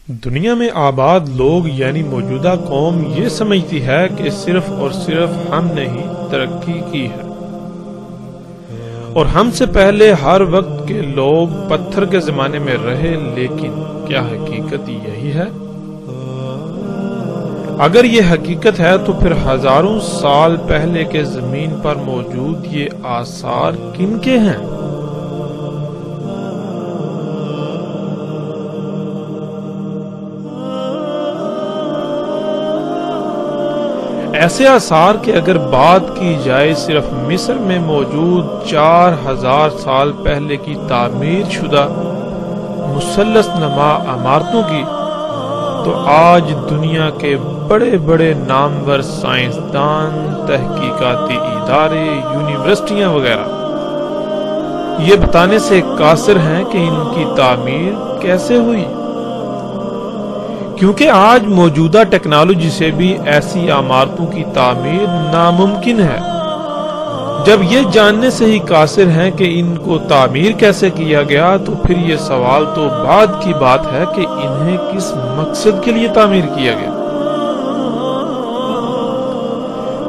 دنیا میں آباد لوگ یعنی موجودہ قوم یہ سمجھتی ہے کہ صرف اور صرف ہم نے ہی ترقی کی ہے، اور ہم سے پہلے ہر وقت کے لوگ پتھر کے زمانے میں رہے، لیکن کیا حقیقت یہی ہے؟ اگر یہ حقیقت ہے تو پھر ہزاروں سال پہلے کے زمین پر موجود یہ آثار کن کے ہیں؟ ایسے آثار کہ اگر بات کی جائے صرف مصر میں موجود 4000 سال پہلے کی تعمیر شدہ مثلث نما عمارتوں کی، تو آج دنیا کے بڑے بڑے نامور سائنسدان، تحقیقاتی ادارے، یونیورسٹیاں وغیرہ یہ بتانے سے قاصر ہیں کہ ان کی تعمیر کیسے ہوئی، کیونکہ آج موجودہ ٹیکنالوجی سے بھی ایسی عمارتوں کی تعمیر ناممکن ہے۔ جب یہ جاننے سے ہی قاصر ہیں کہ ان کو تعمیر کیسے کیا گیا، تو پھر یہ سوال تو بعد کی بات ہے کہ انہیں کس مقصد کے لیے تعمیر کیا گیا۔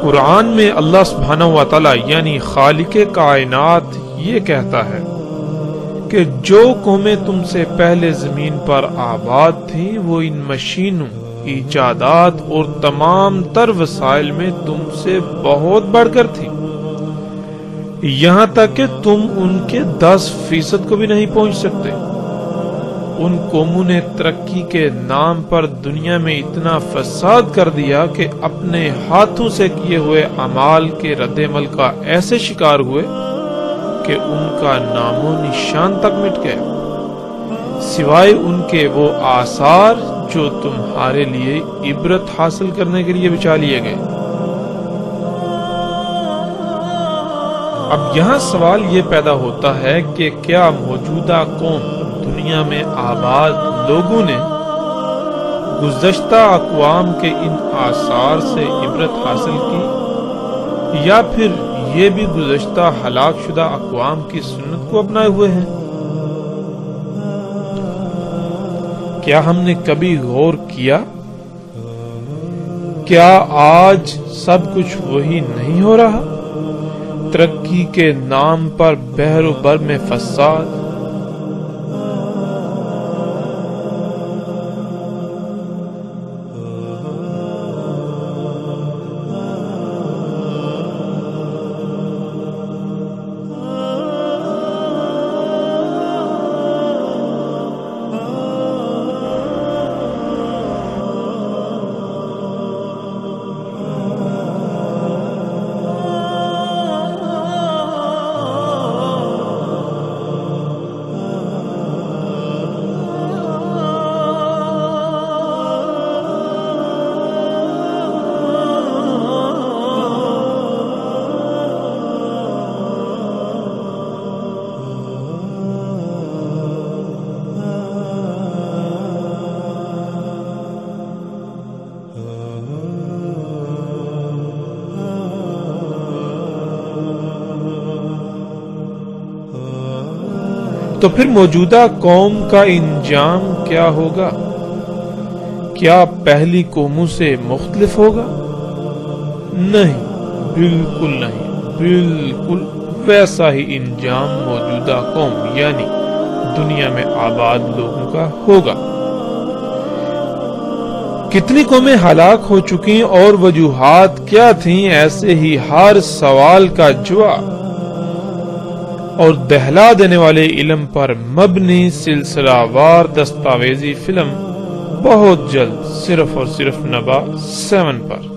قرآن میں اللہ سبحانہ وتعالی یعنی خالق کائنات یہ کہتا ہے کہ جو قومیں تم سے پہلے زمین پر آباد تھیں وہ ان مشینوں، ایجادات اور تمام تر وسائل میں تم سے بہت بڑھ کر تھیں، یہاں تک کہ تم ان کے 10% کو بھی نہیں پہنچ سکتے۔ ان قوموں نے ترقی کے نام پر دنیا میں اتنا فساد کر دیا کہ اپنے ہاتھوں سے کیے ہوئے اعمال کے رد عمل کا ایسے شکار ہوئے کہ ان کا نام و نشان تک مٹ گئے، سوائے ان کے وہ آثار جو تمہارے لیے عبرت حاصل کرنے کے لیے بچا لیے گئے۔ اب یہاں سوال یہ پیدا ہوتا ہے کہ کیا موجودہ قوم دنیا میں آباد لوگوں نے گزشتہ اقوام کے ان آثار سے عبرت حاصل کی، یا پھر یہ بھی گزشتہ ہلاک شدہ اقوام کی سنت کو اپنائے ہوئے ہیں؟ کیا ہم نے کبھی غور کیا کیا آج سب کچھ وہی نہیں ہو رہا؟ ترقی کے نام پر بحر و بر میں فساد، تو پھر موجودہ قوم کا انجام کیا ہوگا؟ کیا پہلی قوموں سے مختلف ہوگا؟ نہیں، بالکل نہیں، بالکل ویسا ہی انجام موجودہ قوم یعنی دنیا میں آباد لوگوں کا ہوگا۔ کتنی قومیں ہلاک ہو چکی اور وجوہات کیا تھیں، ایسے ہی ہر سوال کا جواب اور دہلا دینے والے علم پر مبنی سلسلہ وار دستاویزی فلم بہت جلد صرف اور صرف نبا 7 پر۔